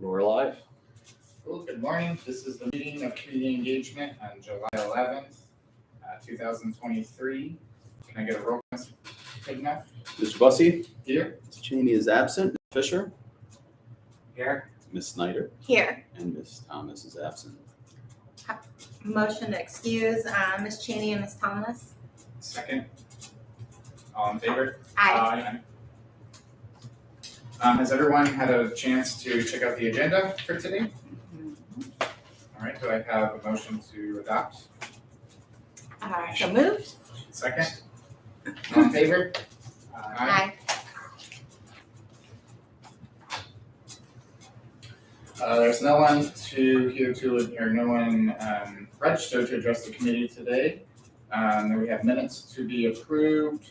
We're live. Cool, good morning. This is the meeting of community engagement on July 11th, 2023. Can I get a roll call? Good enough? Mr. Bussey? Here. Ms. Cheney is absent. Ms. Fisher? Here. Ms. Snyder? Here. And Ms. Thomas is absent. Motion to excuse Ms. Cheney and Ms. Thomas. Second. All in favor? Aye. Has everyone had a chance to check out the agenda for today? All right, do I have a motion to adopt? So moved. Second. All in favor? Aye. There's no one no one registered to address the committee today. Then we have minutes to be approved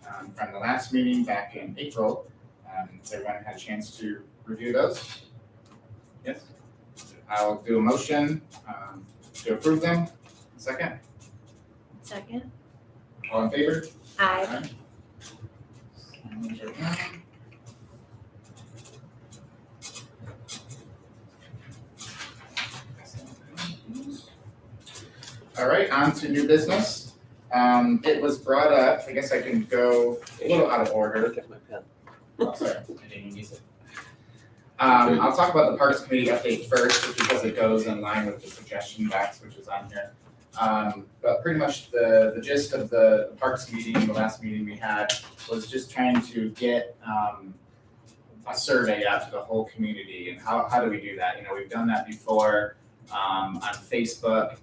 from the last meeting back in April. Has everyone had a chance to review those? Yes. I'll do a motion to approve them. Second. Second. All in favor? Aye. All right, on to new business. It was brought up, I guess I can go a little out of order. Get my pen. Oh, sorry, I didn't use it. I'll talk about the Parks Committee update first, just because it goes in line with the suggestion box, which is on here. But pretty much the gist of the Parks meeting, the last meeting we had, was just trying to get a survey out to the whole community. And how do we do that? You know, we've done that before on Facebook,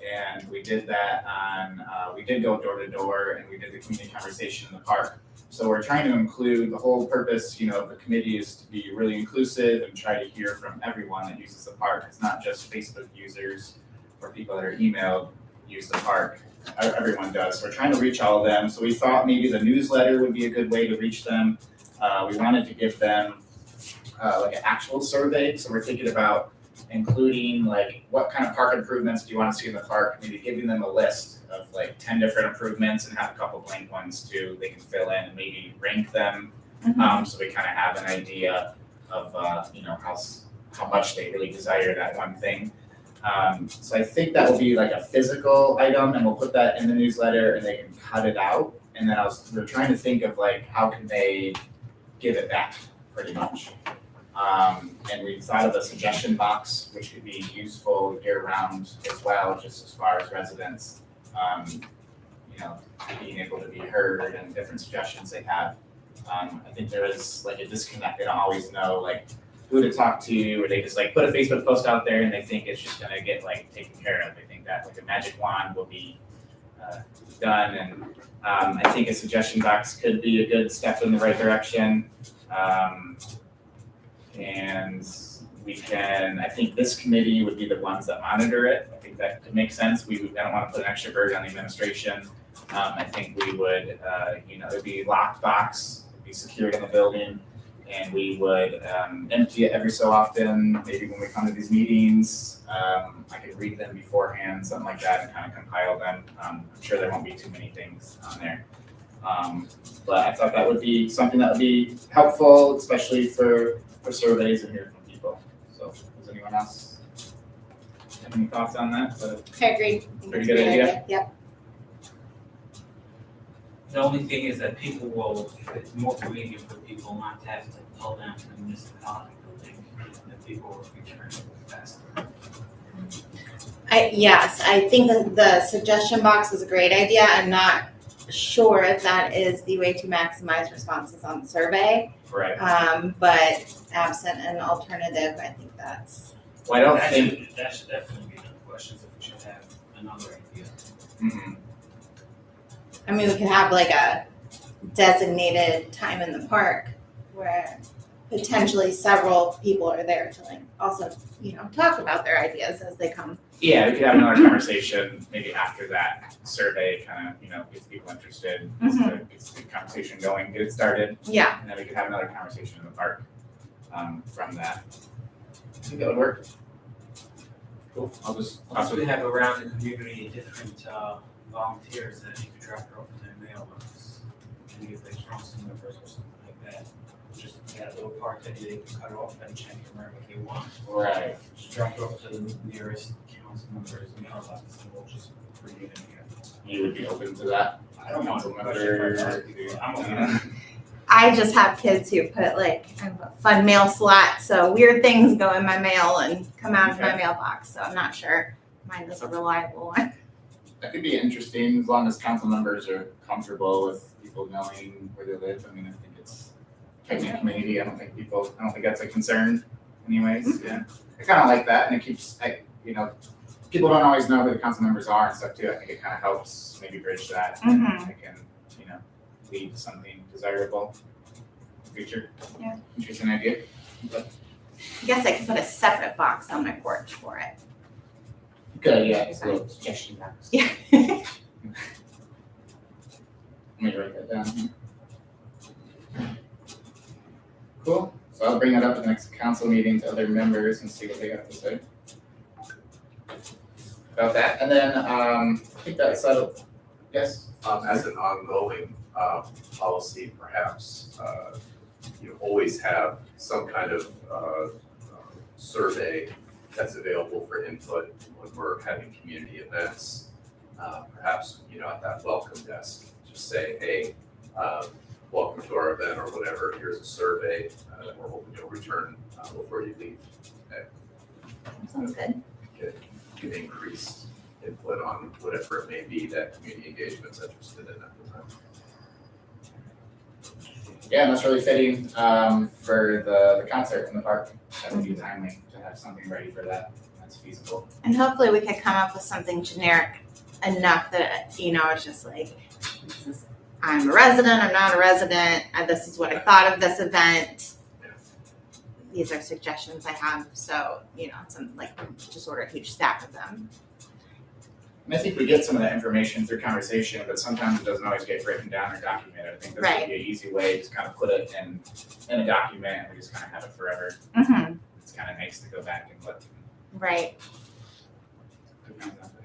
and we did that on, we did go door to door, and we did the community conversation in the park. So we're trying to include, the whole purpose, you know, of the committee is to be really inclusive and try to hear from everyone that uses the park. It's not just Facebook users or people that are emailed use the park. Everyone does. We're trying to reach all of them. So we thought maybe the newsletter would be a good way to reach them. We wanted to give them like an actual survey. So we're thinking about including like what kind of park improvements do you want to see in the park, maybe giving them a list of like 10 different improvements and have a couple blank ones too they can fill in and maybe rank them. So we kind of have an idea of you know how much they really desire that one thing. So I think that will be like a physical item, and we'll put that in the newsletter and they can cut it out. And then we're trying to think of like how can they give it back pretty much. And we thought of a suggestion box, which could be useful year round as well, just as far as residents, you know, being able to be heard and different suggestions they have. I think there is like a disconnect. They don't always know like who to talk to, or they just like put a Facebook post out there and they think it's just gonna get like taken care of. They think that like a magic wand will be done. And I think a suggestion box could be a good step in the right direction. And I think this committee would be the ones that monitor it. I think that could make sense. I don't want to put an extra burden on the administration. I think we would, you know, it'd be locked box, it'd be secured in the building, and we would empty it every so often. Maybe when we come to these meetings, I could read them beforehand, something like that, and kind of compile them. I'm sure there won't be too many things on there. But I thought that would be something that would be helpful, especially for surveys and hearing from people. So does anyone else have any thoughts on that? I agree. Pretty good idea. Yep. The only thing is that people will, if it's more convenient for people not to have to pull down to the municipality building, that people will return faster. Yes, I think that the suggestion box is a great idea. I'm not sure if that is the way to maximize responses on the survey. Right. But absent an alternative, I think that's. Well, I don't think. That should definitely be the questions if we should have another idea. Mm-hmm. I mean, we could have like a designated time in the park where potentially several people are there to like also, you know, talk about their ideas as they come. Yeah, we could have another conversation maybe after that survey, kind of, you know, gets people interested, gets the conversation going, get it started. Yeah. And then we could have another conversation in the park from that. I think that would work. Cool. I'll just. Also, we have around the community different volunteers that you could drop it off in their mailbox. Maybe if they strong members or something like that. just that little part that they can cut off and check it wherever they want. Right. Just drop it off to the nearest council member's mailbox and we'll just bring it in here. You would be open to that? I don't want to Council push it member. for other people. I'm okay. I just have kids who put like, I have a fun mail slot, so weird things go in my mail and come out of my Okay. mailbox, so I'm not sure mine is a reliable one. That could be interesting, as long as council members are comfortable with people knowing where they live. I mean, I think it's tight-knit community. I don't think that's a concern anyways, yeah. I kind of like that, and it keeps, people don't always know who the council members are and stuff too. I think it kind of helps maybe bridge that. Mhm. It can, lead to something desirable in the future. Yeah. Interesting idea. I guess I could put a separate box on my porch for it. Good, yeah, it's a little suggestion box. Yeah. Let me write that down. Cool, so I'll bring that up at the next council meeting to other members and see what they got to say about that, and then, I think that's settled. Yes? As an ongoing policy, perhaps, always have some kind of survey that's available for input when we're having community events. Perhaps, at that welcome desk, just say, hey, welcome to our event or whatever, here's a survey that we're hoping you'll return before you leave. Sounds good. Get increased input on whatever it may be that community engagement's interested in at the time. Yeah, and that's really fitting, for the concert in the park. That would be timely to have something ready for that. That's feasible. And hopefully we could come up with something generic enough that, it's just like, I'm a resident, I'm not a resident, and this is what I thought of this event. These are suggestions I have, so, some, just order a huge stack of them. And I think we get some of that information through conversation, but sometimes it doesn't always get written down or documented. I think this would be an easy way, just kind of put it in a document and we just kind of have it forever. Mm-hmm. It's kind of nice to go back and look. Right.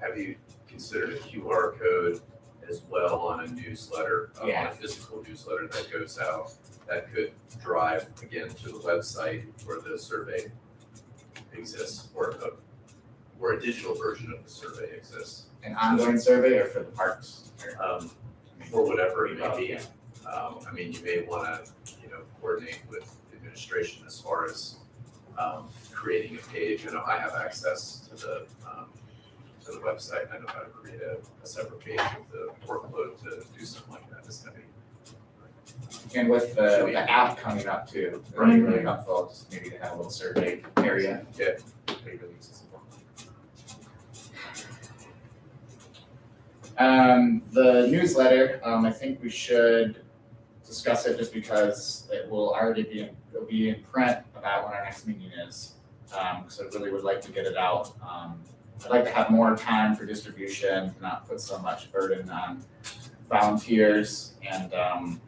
Have you considered a QR code as well on a newsletter, on Yeah. a physical newsletter that goes out that could drive again to the website where the survey exists, or a digital version of the survey exists, An ongoing survey or for the parks? for whatever it may Oh, be. yeah. You may want to, coordinate with administration as far as creating a page. I know I have access to the website. I know how to create a separate page with the workload to do something like that. It's heavy. And with the app coming up too, it would be really helpful, just maybe to have a little survey area. Yeah. Be really accessible. The newsletter, I think we should discuss it just because it will already it'll be in print about when our next meeting is. So I really would like to get it out. I'd like to have more time for distribution, not put so much burden on volunteers and then,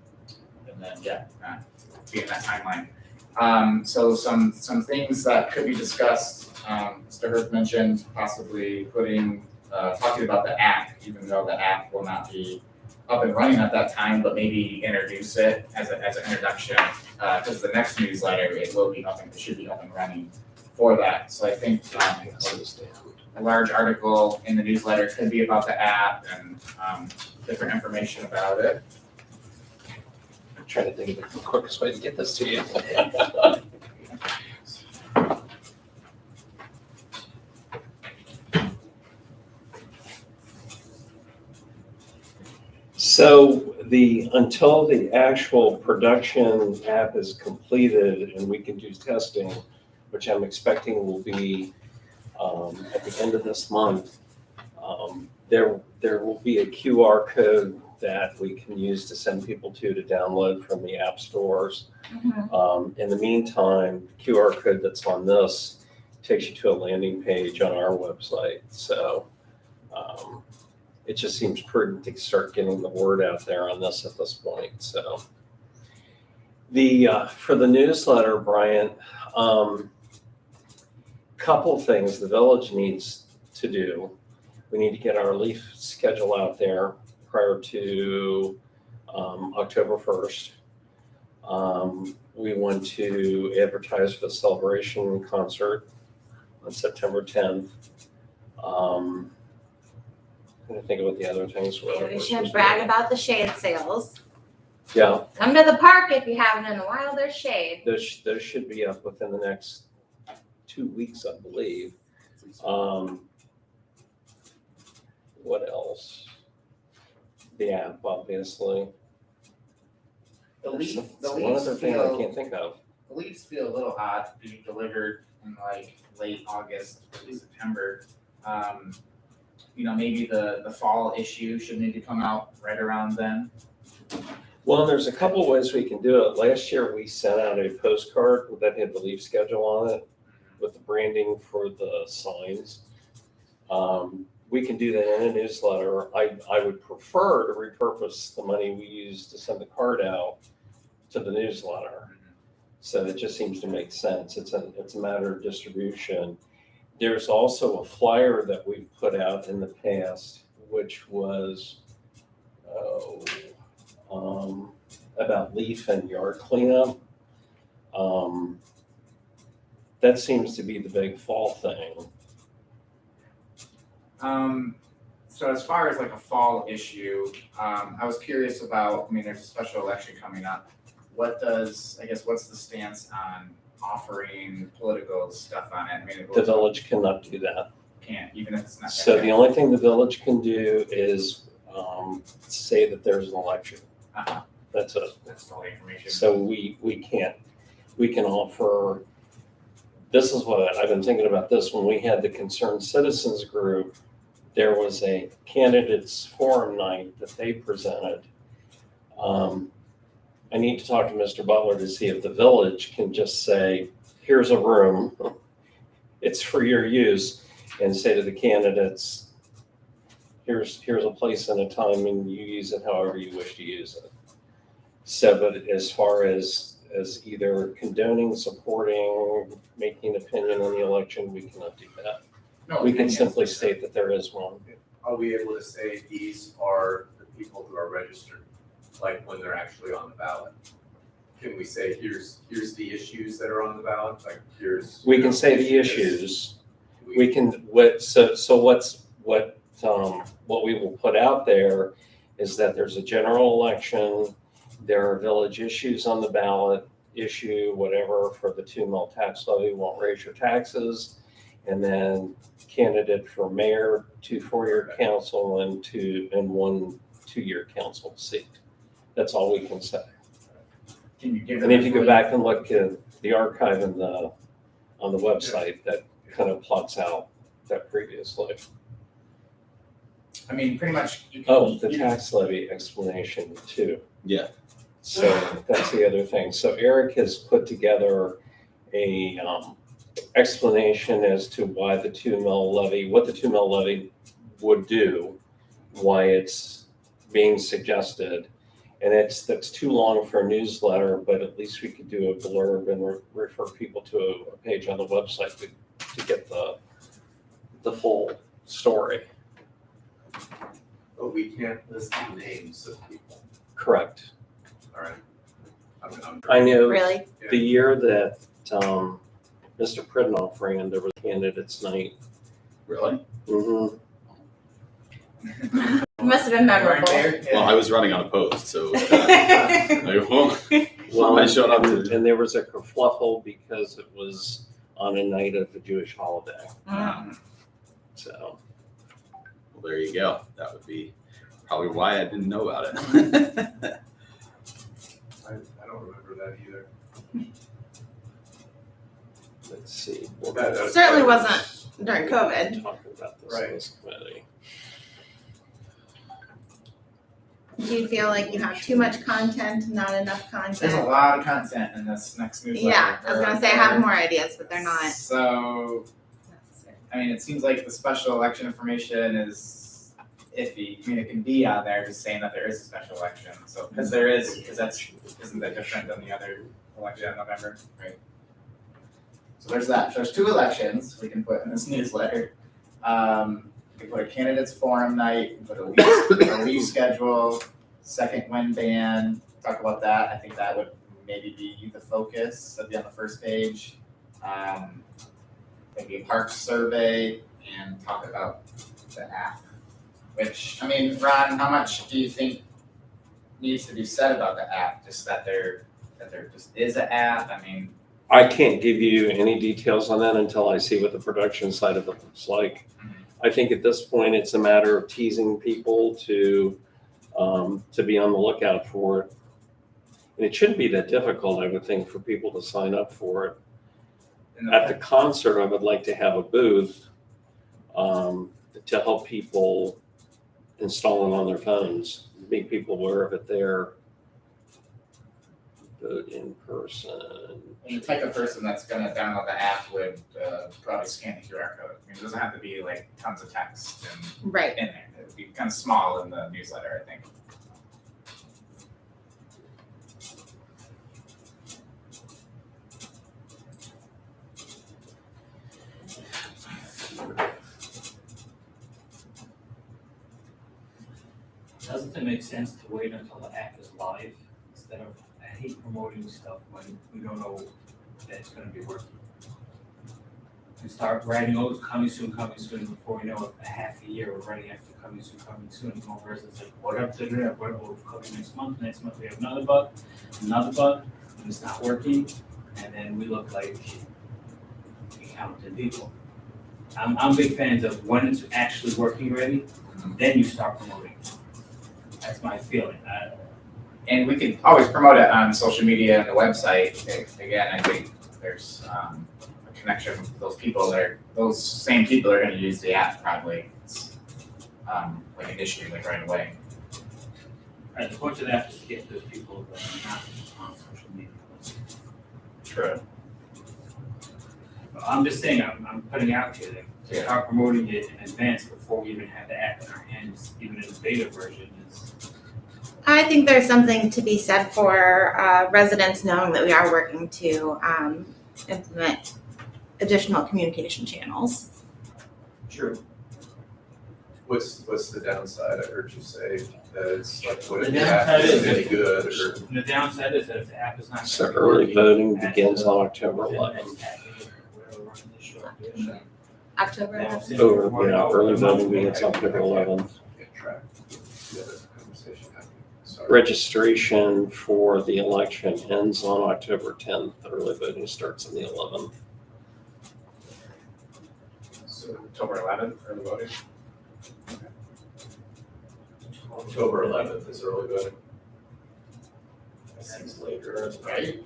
be in that timeline. So some things that could be discussed, Mr. Hurth mentioned possibly talking about the app, even though the app will not be up and running at that time, but maybe introduce it as an introduction, because the next newsletter, it should be up and running for that. So I think, a large article in the newsletter could be about the app and, different information about it. I'm trying to think of the quickest way to get this to you. So until the actual production app is completed and we can do testing, which I'm expecting will be at the end of this month, there will be a QR code that we can use to send people to download from the app stores. Mm-hmm. In the meantime, the QR code that's on this takes you to a landing page on our website. So it just seems prudent to start getting the word out there on this at this point. So for the newsletter, Brian, couple things the village needs to do. We need to get our leaf schedule out there prior to October 1st. We want to advertise for the celebration concert on September 10th. I'm trying to think of what the other things were. Maybe we should brag about the shade sales. Yeah, Come to the park if you haven't in a while, there's shade. those should be up within the next 2 weeks, I believe. What else? The app, obviously. The There's leaves, the one leaves other thing I feel, can't think of. the leaves feel a little odd to be delivered in like late August, early September. Maybe the fall issue should maybe come out right around then. Well, there's a couple ways we can do it. Last year, we sent out a postcard that had the leaf schedule on it with the branding for the signs. We can do that in a newsletter. I would prefer to repurpose the money we use to send the card out to the newsletter. So it just seems to make sense. It's a matter of distribution. There's also a flyer that we've put out in the past, which was about leaf and yard cleanup. That seems to be the big fall thing. So as far as like a fall issue, I was curious about, there's a special election coming up. What's the stance on offering political stuff on it? The village cannot do that. Can't, even if it's not. So the only thing the village can do is say that there's an election. Uh-huh. That's it. That's all the information. So we can't, we can offer, this is what, I've been thinking about this, when we had the Concerned Citizens group, there was a candidates forum night that they presented. I need to talk to Mr. Butler to see if the village can just say, here's a room, it's for your use, and say to the candidates, here's a place and a time and you use it however you wish to use it. So, but as far as either condoning, supporting, making an opinion on the election, we cannot do that. No, We can opinions. simply state that there is one. Are we able to say these are the people who are registered, like when they're actually on the ballot? Can we say, here's the issues that are on the ballot, like here's. We can say the issues. We can, what we will put out there is that there's a general election, there are village issues on the ballot, issue whatever for the 2 mil tax levy, won't raise your taxes, and then candidate for mayor, 2 4-year council, and 1 2-year council seat. That's all we can say. Can you give And them if you go back and look at the archive on the website, that kind of plots out that previously. pretty much. Oh, the tax levy explanation too. Yeah. So that's the other thing. So Eric has put together a explanation as to why the 2 mil levy, what the 2 mil levy would do, why it's being suggested. And that's too long for a newsletter, but at least we could do a blurb and refer people to a page on the website to get the full story. But we can't list the names of people, Correct. all right? I know Really? the year that Mr. Pridnoff ran, there was candidates night. Really? Mm-hmm. It must have been memorable. Well, I was running unopposed, so it was kinda like, well, I showed up to. And there was a kerfluffle because it was on a night of a Jewish holiday. Mm. So Well, there you go. That would be probably why I didn't know about it. I don't remember that either. let's see. Certainly wasn't during COVID. Talking about this Right. in this committee. Do you feel like you have too much content, not enough There's a content? lot of content in this next newsletter. Yeah, I was gonna say I have more ideas, but they're not So, necessary. it seems like the special election information is iffy. It can be on there just saying that there is a special election. So, because isn't that different than the other election in November, right? So there's that. So there's 2 elections we can put in this newsletter. We can put a candidates forum night, we can put a leave schedule, second win ban, talk about that. I think that would maybe be the focus, that'd be on the first page. Maybe a park survey and talk about the app. Which, I mean, Ron, how much do you think needs to be said about the app? Just that there just is an app, I mean. I can't give you any details on that until I see what the production side of it looks like. I think at this point, it's a matter of teasing people to be on the lookout for it. And it shouldn't be that difficult, I would think, for people to sign up for it. At the concert, I would like to have a booth to help people install it on their phones, make people aware of it there. Vote in person. And the type of person that's gonna download the app would probably scan the QR code. I mean, it doesn't have to be like tons of text and Right. in there. It would be kind of small in the newsletter, I think. Doesn't it make sense to wait until the app is live instead of, I hate promoting stuff when we don't know that it's gonna be working. We start writing, oh, it's coming soon, before we know it, a half a year, we're writing after coming soon, more versus like, what up to do, what will coming next month we have another bug, and it's not working, and then we look like incompetent people. I'm big fans of when it's actually working ready, then you start promoting. That's my feeling. And we can always promote it on social media and the website. Again, I think there's a connection with those people those same people are gonna use the app probably. It's, like initially, like right away. Right, the point of that is to get those people that are not on social media. True. I'm just saying, I'm putting out here that to Yeah. start promoting it in advance before we even have the app in our hands, even in the beta version is. I think there's something to be said for residents knowing that we are working to implement additional communication channels. True. What's the downside? I heard you say that it's like, what if The the app downside isn't is- any good or? And the downside is that if the app is not. So gonna be early working, voting that's begins the- on October within the 11th. next half a year, whatever we're running this short period. October. Now, since Oh, we're running yeah, over early a month, voting begins October 11th. Get track. The other conversation happening. Sorry. Registration for the election ends on October 10th. Early voting starts on the 11th. So October 11th, early voting. October 11th is early voting. That seems later. Right?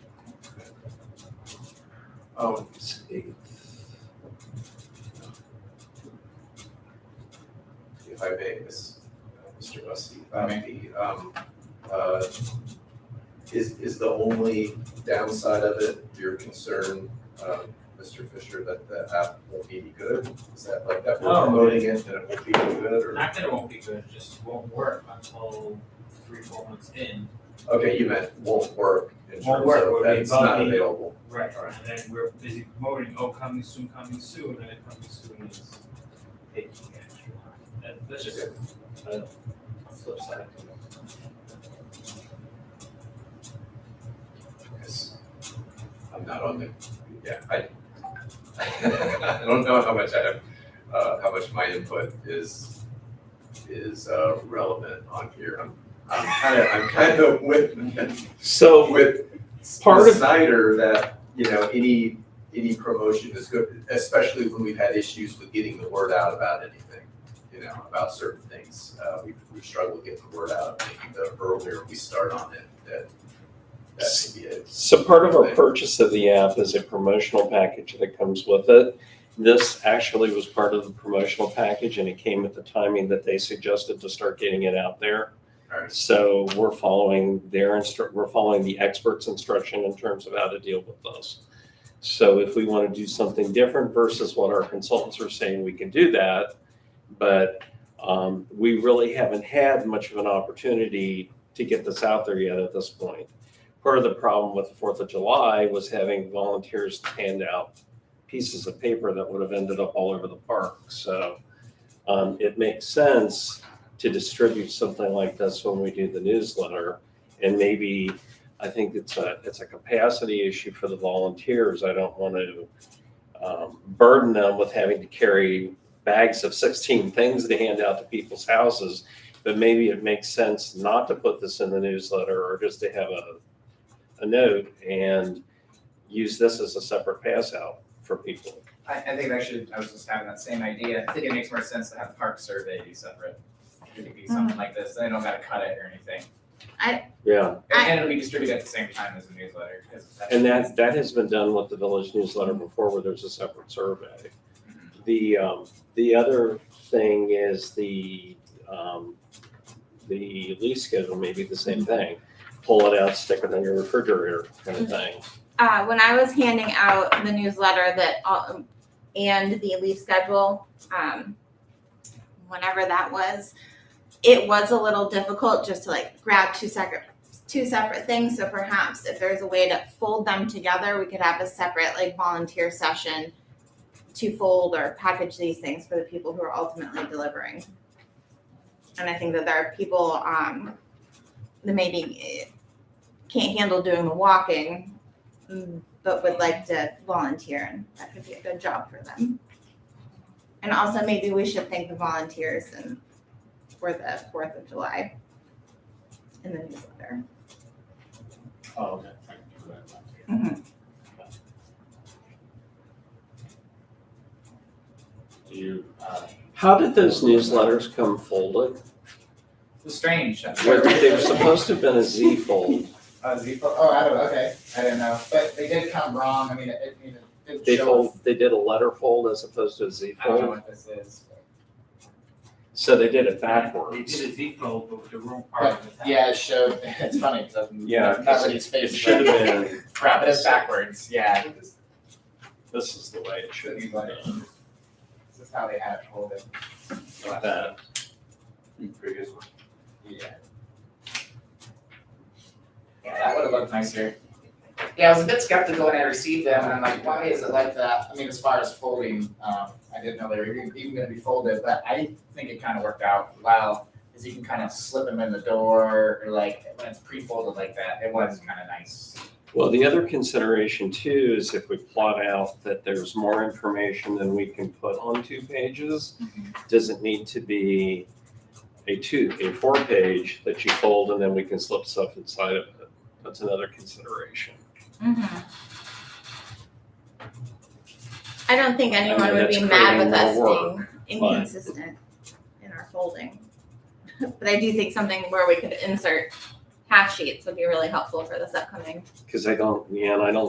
If I may, Mr. Bussey, is the only downside of it your concern, Mr. Fisher, that the app won't be good? Is that like that we're No. promoting it and it won't be good or? Not that it won't be good, it just won't work until 3-4 months in. Okay, you meant won't work in Won't terms work, of will be that's not buggy. available. Right, and then we're busy promoting, oh, coming soon, and then coming soon is taking extra time. That's just a flip side to it. Because I'm not on the, yeah, I I don't know how much I have, how much my input is relevant on here. I'm kind of with So with Part of- Snyder that, you know, any promotion is good, especially when we've had issues with getting the word out about anything, you know, about certain things. We've struggled getting the word out. Maybe the earlier we start on it, that may be it. So part of our purchase of the app is a promotional package that comes with it. This actually was part of the promotional package and it came at the timing that they suggested to start getting it out there. Alright. So we're following we're following the experts' instruction in terms of how to deal with this. So if we want to do something different versus what our consultants are saying, we can do that. But we really haven't had much of an opportunity to get this out there yet at this point. Part of the problem with the 4th of July was having volunteers hand out pieces of paper that would have ended up all over the park. So it makes sense to distribute something like this when we do the newsletter and maybe I think it's a capacity issue for the volunteers. I don't want to burden them with having to carry bags of 16 things to hand out to people's houses. But maybe it makes sense not to put this in the newsletter or just to have a note and use this as a separate pass out for people. I think I was just having that same idea. I think it makes more sense to have park survey be separate. It could be something like this, then they don't gotta cut it or anything. Yeah, And it'll be distributed at the same time as the newsletter, because that's. and that has been done with the village newsletter before where there's a separate survey. The other thing is the lease schedule may be the same thing. Pull it out, stick it on your refrigerator kind of thing. When I was handing out the newsletter and the leaf schedule, whenever that was, it was a little difficult just to like grab two separate things. So perhaps if there's a way to fold them together, we could have a separate like volunteer session to fold or package these things for the people who are ultimately delivering. And I think that there are people that maybe can't handle doing the walking, but would like to volunteer, and that could be a good job for them. And also maybe we should thank the volunteers for the 4th of July in the newsletter. Oh, okay. Thank you for that. Mhm. Do you, How did those newsletters come folded? it was strange. They were supposed to have been a Z fold. Z-fold, oh, I don't know, okay, I didn't know, but they did come wrong, I mean, it did show. They did a letter fold as opposed to a Z I don't know fold. what this is. So they did it They backwards. did a Z fold, but with the wrong part of the. Yeah, it showed, it's funny, because Yeah, everybody's face It is should have been, crap, it is backwards, yeah. this is the way it should be. This is how they had it folded. That. Previous one. Yeah. Yeah, that would have looked nicer. Yeah, I was a bit skeptical when I received them, and I'm like, why is it like that? I mean, as far as folding, I didn't know they were even gonna be folded, but I think it kind of worked out well, because you can kind of slip them in the door, or like, when it's pre-folded like that, it was kind of nice. Well, the other consideration too is if we plot out that there's more information than we can put on 2 pages, does it need to be a 4-page that you fold and then we can slip stuff inside of it? That's another consideration. Mhm. I don't think anyone mean, would be that's mad with creating us more being but- inconsistent in our folding. But I do think something where we could insert half sheets would be really helpful for this upcoming. Because I don't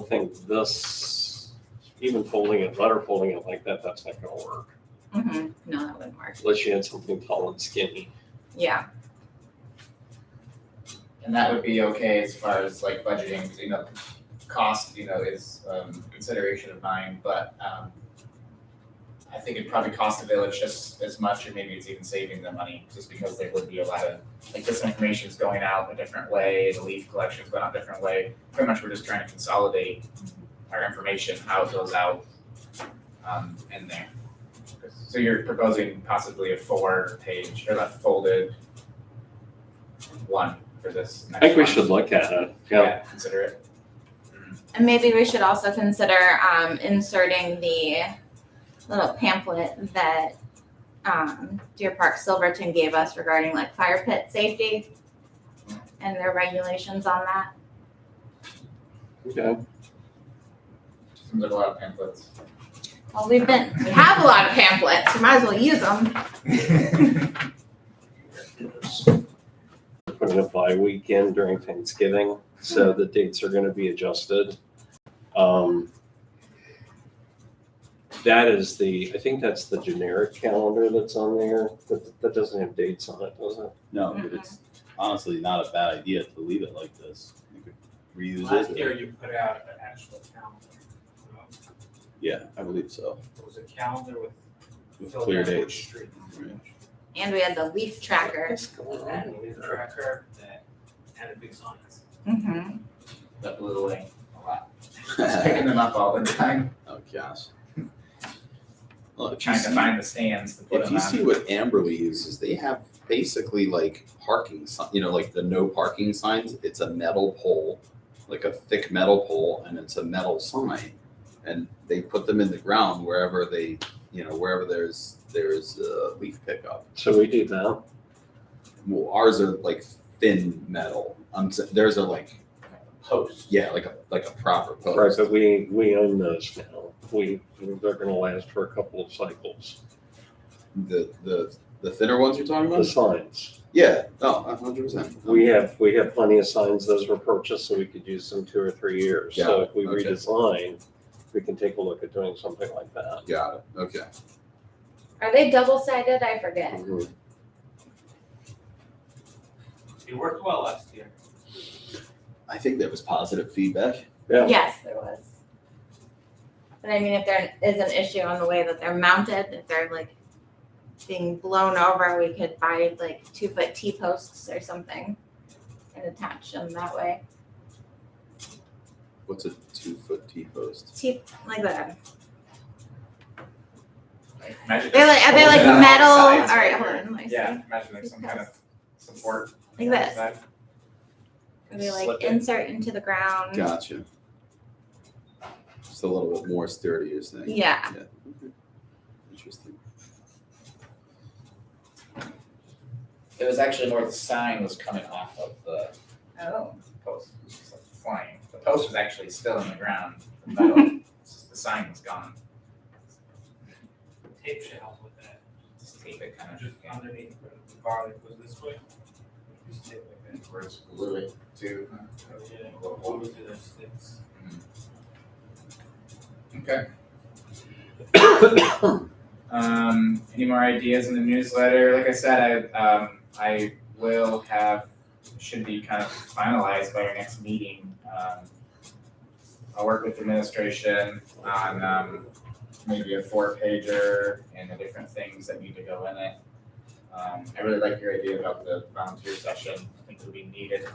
think this, even letter folding it like that, that's not gonna work. No, that wouldn't work. Unless you had something tall and skinny. Yeah. And that would be okay as far as like budgeting, 'cause, cost, is consideration of mine, but I think it'd probably cost the village just as much, or maybe it's even saving them money, just because there would be a lot of, like, this information's going out a different way, the leaf collection's going out a different way. Pretty much we're just trying to consolidate our information, how it goes out, in there. So you're proposing possibly a 4-page, or a folded one for this next I think we one? should look at it, yeah. Consider it. And maybe we should also consider inserting the little pamphlet that Deer Park Silverton gave us regarding like fire pit safety and their regulations on that. Okay. Seems like a lot of pamphlets. Well, we have a lot of pamphlets, we might as well use them. Putting a bye weekend during Thanksgiving, so the dates are gonna be adjusted. I think that's the generic calendar that's on there, that doesn't have dates on it, does it? No, but it's honestly not a bad idea to leave it like this. You could reuse Last it. year you put out an actual calendar. Yeah, I believe so. It was a calendar With filled clear in which dates. street. And we had the leaf tracker. What's going on And we with had a that? tracker that had a big signs. Mm-hmm. That blew away a lot. Just picking them up all the time, Oh, gosh. Well, if you trying to see- find the stands to put If them you on. see what Amberley uses, they have basically like parking, like the no parking signs. It's a metal pole like a thick metal pole and it's a metal sign. And they put them in the ground wherever wherever there's leaf pickup. So we do that. Well, ours are like thin metal. Theirs are like, Post. yeah, like a proper post. Right, but we own those now. They're gonna last for a couple of cycles. The thinner ones you're talking The about? signs. Yeah, oh, 100%. We have plenty of signs. Those were purchased so we could use them 2 or 3 years. Yeah, So if we okay. redesign, we can take a look at doing something like that. Got it, okay. Are they double-sided? I forget. Mhm. It worked well last year. I think there was positive feedback. Yeah. Yes, there was. But I mean, if there is an issue on the way that they're mounted, if they're like being blown over, we could buy like 2-foot T-posts or something and attach them that way. What's a 2-foot T-post? T, like that. Imagine They're like, are they like holding it on metal? all All sides, right, right? hold on, let me see. Yeah, imagine like some kind of support. Like this. Side. They like Slip it. insert into the ground. Gotcha. Just a little bit more sturdy, you're saying? Yeah. Okay. Interesting. It was actually more the sign was coming off of the Oh. post. It was just like flying. The post was actually still in the ground. The metal, it's just the sign was gone. Tape should help with that. Just tape it kind of. Just underneath where the garlic was this way. Just tape like that. Where it's glue it to. Oh, yeah, glue it to the sticks. Okay. Any more ideas in the newsletter? Like I said, I will should be kind of finalized by our next meeting. I'll work with administration on maybe a 4-pager and the different things that need to go in it. I really like your idea about the volunteer session. I think it'll be needed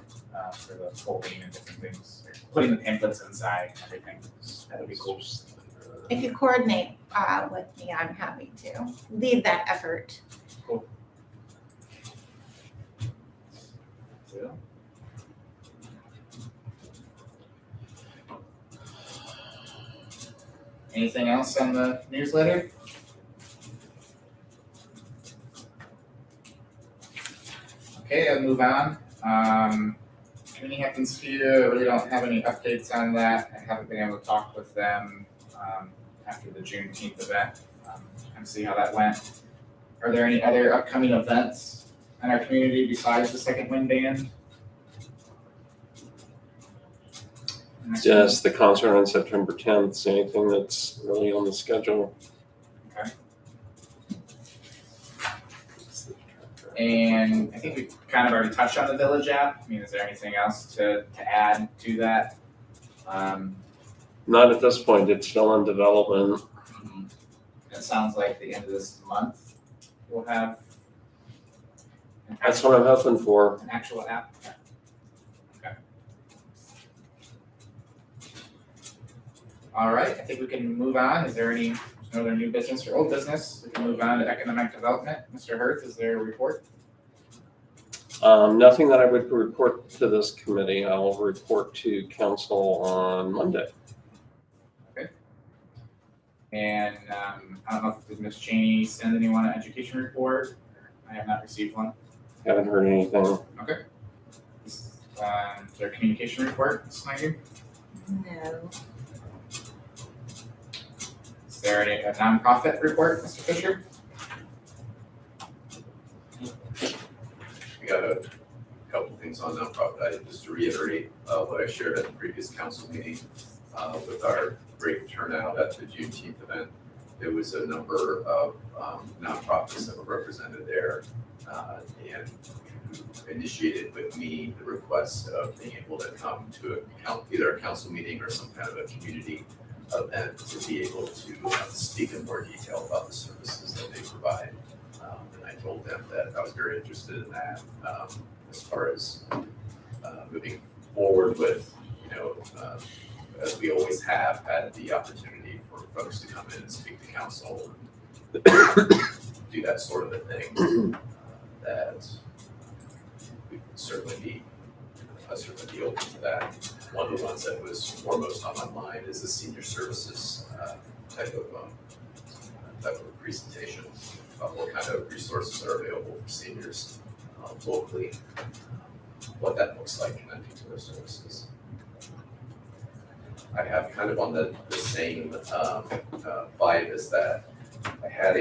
for the folding and different things. Putting the pamphlets inside and everything. That'll be cool. If you coordinate with me, I'm happy to lead that effort. Yeah. Anything else on the newsletter? Okay, I'll move on. Community Hempkins-Speeda, I really don't have any updates on that. I haven't been able to talk with them after the Juneteenth event and see how that went. Are there any other upcoming events in our community besides the Second Wind Band? Just the concert on September 10th. Is anything that's really on the schedule? And I think we kind of already touched on the Village app. I mean, is there anything else to add to that? Not at this point. It's still in development. It sounds like the end of this month we'll have That's what I'm hoping for. an actual app. Okay. All right, I think we can move on. Is there any other new business or old business? We can move on to economic development. Mr. Hertz, is there a report? Nothing that I would report to this committee. I'll report to council on Monday. And I don't know if did Ms. Cheney send anyone an education report? I have not received one. Haven't heard anything. Is there a communication report, Ms. Snyder? No. Is there a nonprofit report, Mr. Fisher? We got a couple things on nonprofit. Just to reiterate what I shared at the previous council meeting with our great turnout at the Juneteenth event. There was a number of nonprofits that were represented there and initiated with me the request of being able to come to either a council meeting or some kind of a community event to be able to speak in more detail about the services that they provide. And I told them that I was very interested in that as far as moving forward with, as we always have had the opportunity for folks to come in and speak to council and do that sort of a thing, that we would certainly be open to that. one of the ones that was foremost on my mind is the senior services type of presentation about what kind of resources are available for seniors locally, what that looks like connecting to those services. I have kind of on the same vibe as that. I had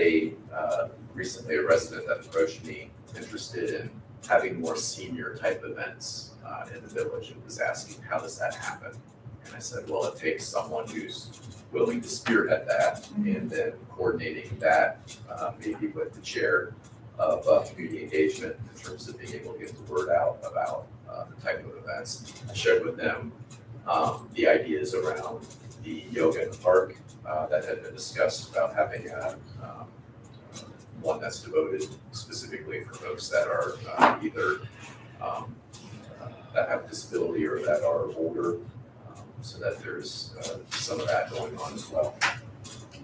recently a resident that approached me interested in having more senior type events in the village and was asking, how does that happen? And I said, well, it takes someone who's willing to spearhead that and then coordinating that maybe with the chair of community engagement in terms of being able to get the word out about the type of events. I shared with them the ideas around the yoga in the park that had been discussed about having one that's devoted specifically for folks that are either that have disability or that are older, so that there's some of that going on as well.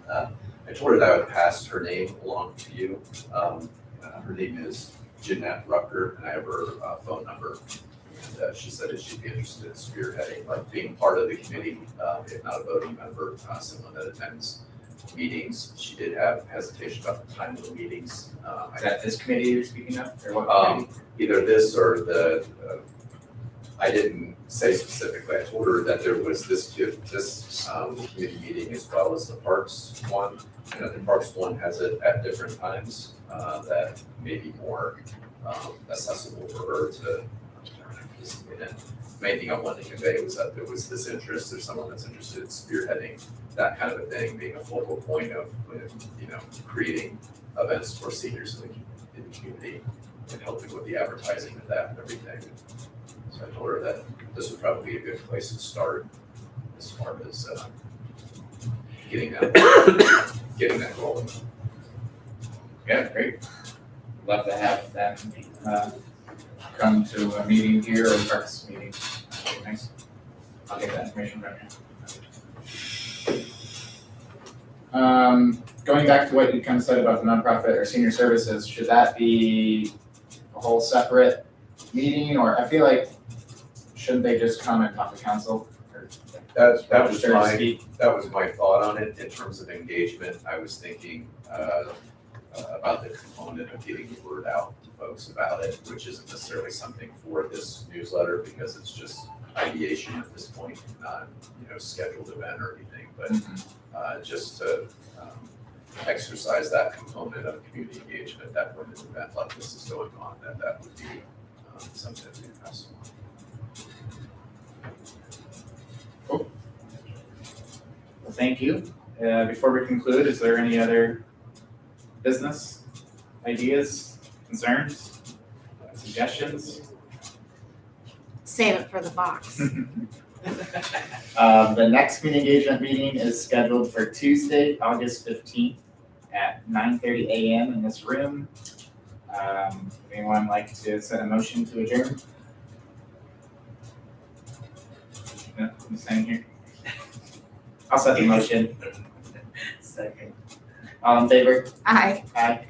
I told her that I would pass her name along to you. Her name is Jeanette Rucker, and I have her phone number. And she said that she'd be interested in spearheading, like being part of the committee, if not a voting member, someone that attends meetings. She did have hesitation about the time of the meetings. Is that this committee you're speaking of, or what committee? Either this or the, I didn't say specifically, I told her that there was this committee meeting as well as the Parks one. And that the Parks one has it at different times, that may be more accessible for her to participate in. The main thing I wanted to convey was that there was this interest, there's someone that's interested in spearheading that kind of a thing, being a focal point of, creating events for seniors in the community and helping with the advertising of that and everything. So I told her that this would probably be a good place to start as far as getting that rolling. Yeah, great. Love to have them come to a meeting here or Parks meeting. That'd be nice. I'll get that information right now. Going back to what you kind of said about the nonprofit or senior services, should that be a whole separate meeting, or I feel like shouldn't they just come and talk to council? Or That was register to speak? that was my thought on it in terms of engagement. I was thinking about the component of getting the word out to folks about it, which isn't necessarily something for this newsletter because it's just ideation at this point, not scheduled event or anything, but just to exercise that component of community engagement that when an event like this is going on, that would be something to pass on. Well, thank you. Before we conclude, is there any other business ideas, concerns, suggestions? Save it for the box. The next community engagement meeting is scheduled for Tuesday, August 15th at 9:30 a.m. in this room. Anyone like to set a motion to adjourn? No, I'm saying here. I'll set the motion. Second. All in favor? Aye. Aye.